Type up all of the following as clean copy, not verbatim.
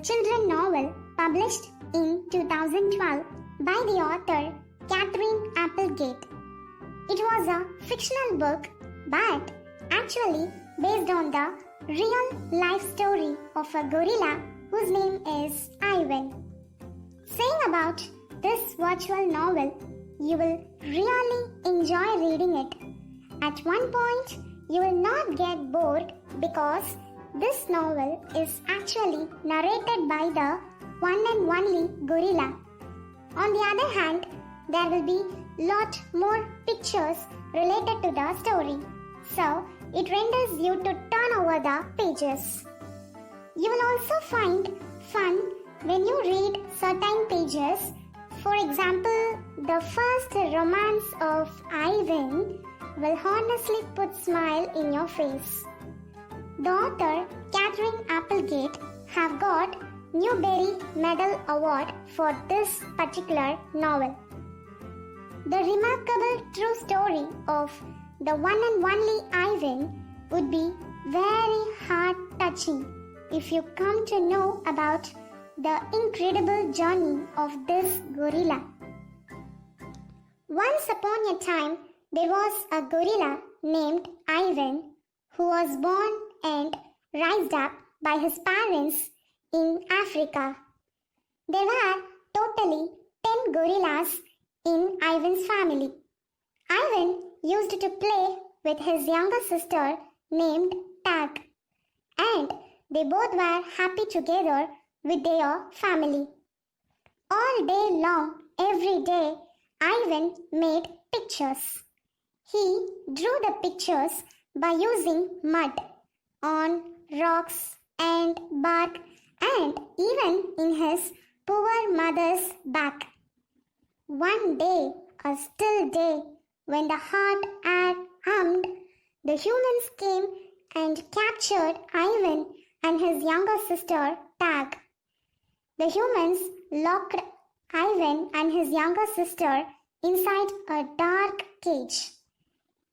children's novel published in 2012 by the author Katherine Applegate. It was a fictional book but actually based on the real life story of a gorilla whose name is Ivan. Saying about this virtual novel, you will really enjoy reading it. At one point, you will not get bored because this novel is actually narrated by the one and only gorilla. On the other hand, there will be lot more pictures related to the story, so it renders you to turn over the pages. You will also find fun when you read certain pages. For example, the first romance of Ivan will honestly put smile in your face. The author Katherine Applegate have got Newbery Medal Award for this particular novel. The remarkable true story of the one and only Ivan would be very heart-touching if you come to know about the incredible journey of this gorilla. Once upon a time, there was a gorilla named Ivan who was born and raised up by his parents in Africa. There were totally 10 gorillas in Ivan's family. Ivan used to play with his younger sister named Tag, and they both were happy together with their family. All day long, every day, Ivan made pictures. He drew the pictures by using mud on rocks and bark and even in his poor mother's back. One day, a still day, when the hot air hummed, the humans came and captured Ivan and his younger sister Tag. The humans locked Ivan and his younger sister inside a dark cage.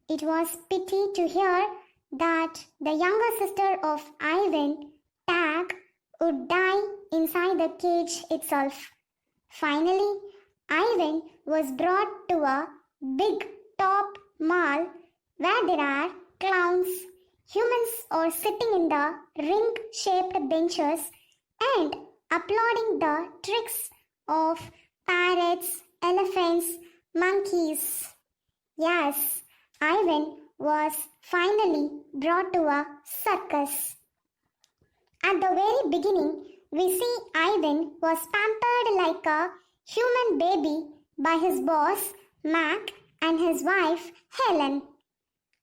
It was pity to hear that the younger sister of Ivan, Tag, would die inside the cage itself. Finally, Ivan was brought to a big top mall where there are clowns. Humans are sitting in the ring-shaped benches and applauding the tricks of parrots, elephants, monkeys. Yes, Ivan was finally brought to a circus. At the very beginning, we see Ivan was pampered like a human baby by his boss, Mack, and his wife, Helen.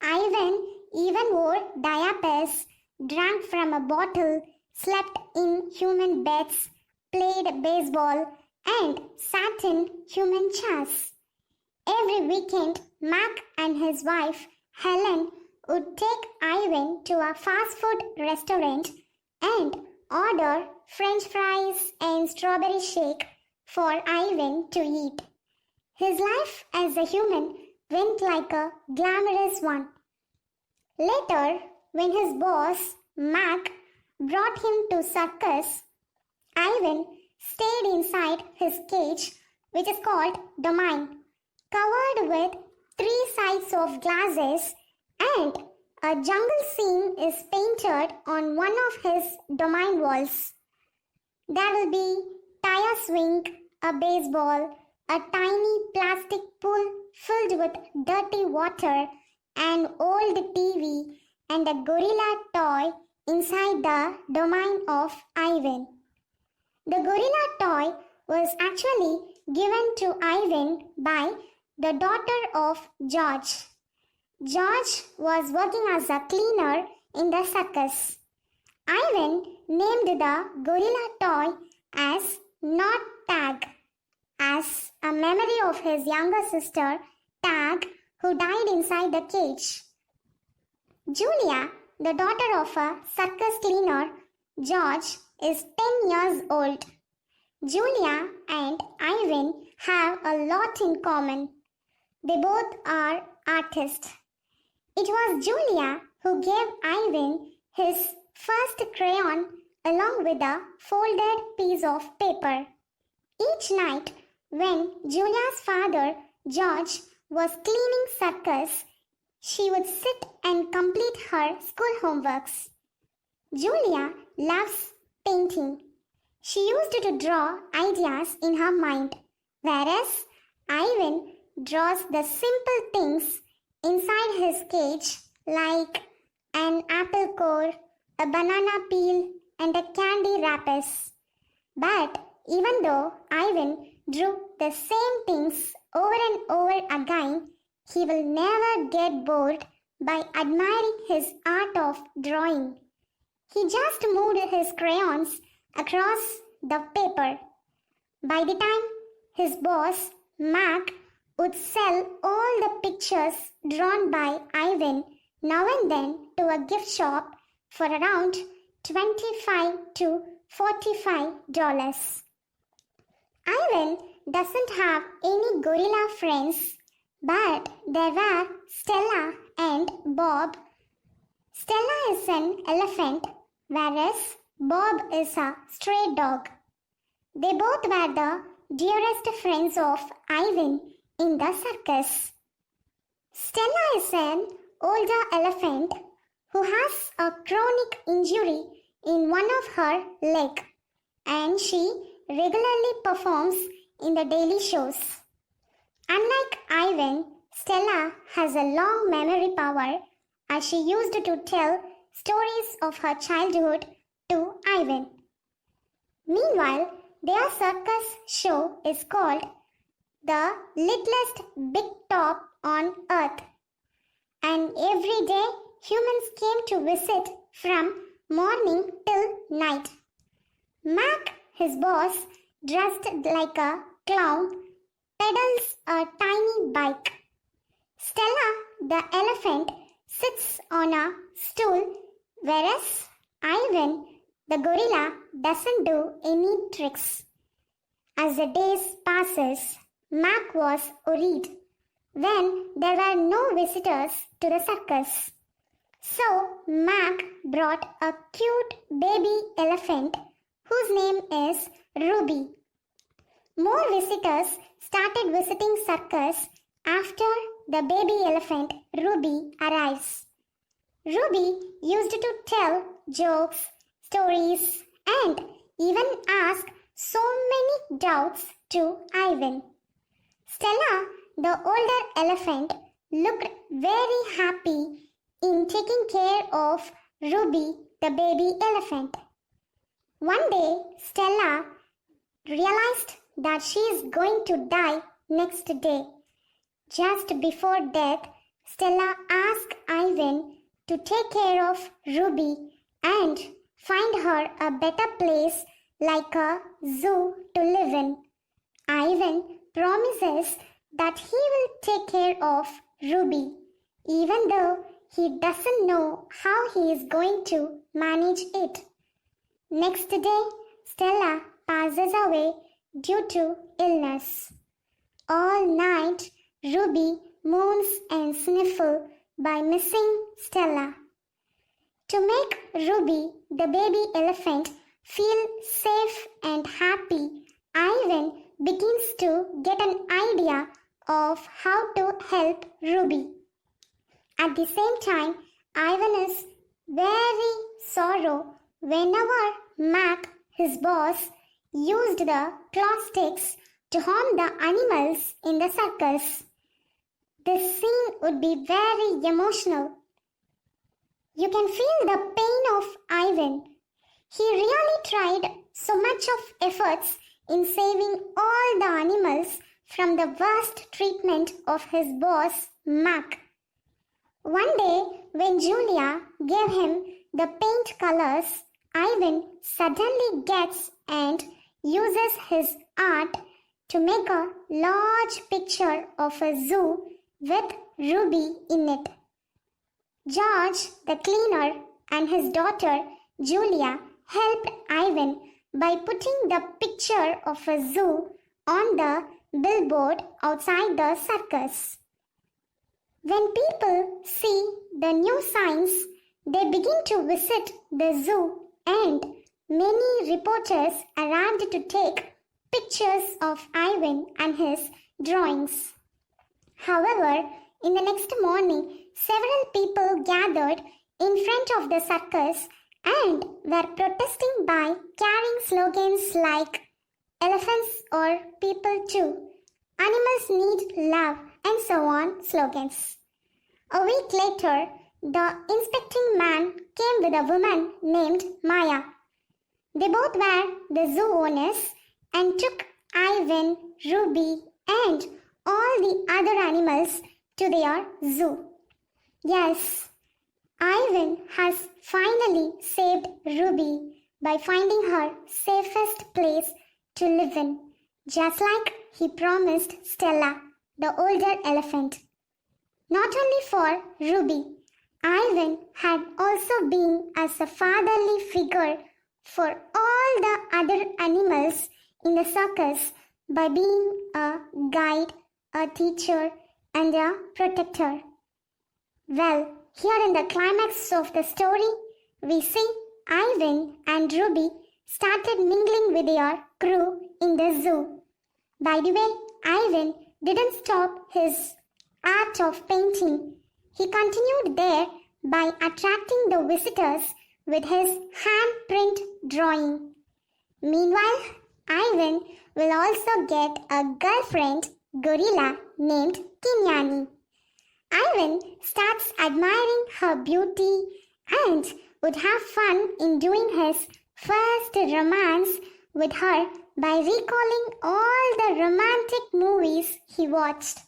Ivan even wore diapers, drank from a bottle, slept in human beds, played baseball, and sat in human chairs. Every weekend, Mack and his wife, Helen, would take Ivan to a fast food restaurant and order French fries and strawberry shake for Ivan to eat. His life as a human went like a glamorous one. Later, when his boss, Mack, brought him to circus, Ivan stayed inside his cage, which is called domain, covered with 3 sides of glasses, and a jungle scene is painted on one of his domain walls. There will be tire swing, a baseball, a tiny plastic pool filled with dirty water, an old TV, and a gorilla toy inside the domain of Ivan. The gorilla toy was actually given to Ivan by the daughter of George. George was working as a cleaner in the circus. Ivan named the gorilla toy as Not Tag, as a memory of his younger sister, Tag, who died inside the cage. Julia, the daughter of a circus cleaner, George, is 10 years old. Julia and Ivan have a lot in common. They both are artists. It was Julia who gave Ivan his first crayon along with a folded piece of paper. Each night, when Julia's father, George, was cleaning circus, she would sit and complete her school homeworks. Julia loves painting. She used to draw ideas in her mind, whereas Ivan draws the simple things inside his cage like an apple core, a banana peel, and a candy wrappers. But even though Ivan drew the same things over and over again, he will never get bored by admiring his art of drawing. He just moved his crayons across the paper. By the time his boss, Mack, would sell all the pictures drawn by Ivan now and then to a gift shop for around $25 to $45. Ivan doesn't have any gorilla friends, but there were Stella and Bob. Stella is an elephant, whereas Bob is a stray dog. They both were the dearest friends of Ivan in the circus. Stella is an older elephant who has a chronic injury in one of her legs, and she regularly performs in the daily shows. Unlike Ivan, Stella has a long memory power as she used to tell stories of her childhood to Ivan. Meanwhile, their circus show is called The Littlest Big Top on Earth, and every day humans came to visit from morning till night. Mack, his boss, dressed like a clown, pedals a tiny bike. Stella, the elephant, sits on a stool, whereas Ivan, the gorilla, doesn't do any tricks. As the days passes, Mack was worried when there were no visitors to the circus. So Mack brought a cute baby elephant whose name is Ruby. More visitors started visiting circus after the baby elephant Ruby arrives. Ruby used to tell jokes, stories, and even ask so many doubts to Ivan. Stella, the older elephant, looked very happy in taking care of Ruby, the baby elephant. One day, Stella realized that she is going to die next day. Just before death, Stella asked Ivan to take care of Ruby and find her a better place like a zoo to live in. Ivan promises that he will take care of Ruby, even though he doesn't know how he is going to manage it. Next day, Stella passes away due to illness. All night, Ruby moans and sniffles by missing Stella. To make Ruby, the baby elephant, feel safe and happy, Ivan begins to get an idea of how to help Ruby. At the same time, Ivan is very sorrow whenever Mack, his boss, used the claw sticks to harm the animals in the circus. This scene would be very emotional. You can feel the pain of Ivan. He really tried so much of efforts in saving all the animals from the worst treatment of his boss, Mack. One day, when Julia gave him the paint colors, Ivan suddenly gets and uses his art to make a large picture of a zoo with Ruby in it. George, the cleaner, and his daughter, Julia, helped Ivan by putting the picture of a zoo on the billboard outside the circus. When people see the new signs, they begin to visit the zoo and many reporters arrived to take pictures of Ivan and his drawings. However, in the next morning, several people gathered in front of the circus and were protesting by carrying slogans like "Elephants or people too," "Animals need love," and so on slogans. A week later, the inspecting man came with a woman named Maya. They both were the zoo owners and took Ivan, Ruby, and all the other animals to their zoo. Yes, Ivan has finally saved Ruby by finding her safest place to live in, just like he promised Stella, the older elephant. Not only for Ruby, Ivan had also been as a fatherly figure for all the other animals in the circus by being a guide, a teacher, and a protector. Well, here in the climax of the story, we see Ivan and Ruby started mingling with their crew in the zoo. By the way, Ivan didn't stop his art of painting. He continued there by attracting the visitors with his handprint drawing. Meanwhile, Ivan will also get a girlfriend gorilla named Kinyani. Ivan starts admiring her beauty and would have fun in doing his first romance with her by recalling all the romantic movies he watched.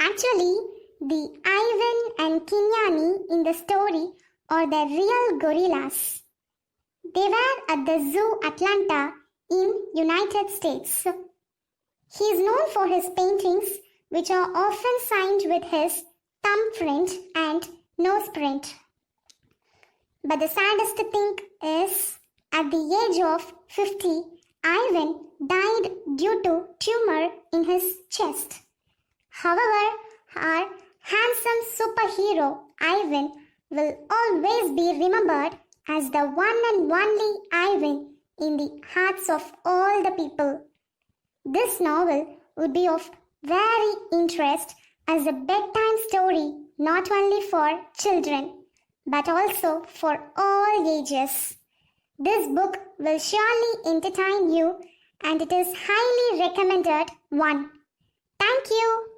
Actually, the Ivan and Kinyani in the story are the real gorillas. They were at the Zoo Atlanta in United States. He is known for his paintings, which are often signed with his thumbprint and noseprint. But the saddest thing is, at the age of 50, Ivan died due to tumor in his chest. However, our handsome superhero Ivan will always be remembered as the one and only Ivan in the hearts of all the people. This novel would be of very interest as a bedtime story not only for children but also for all ages. This book will surely entertain you and it is highly recommended one. Thank you.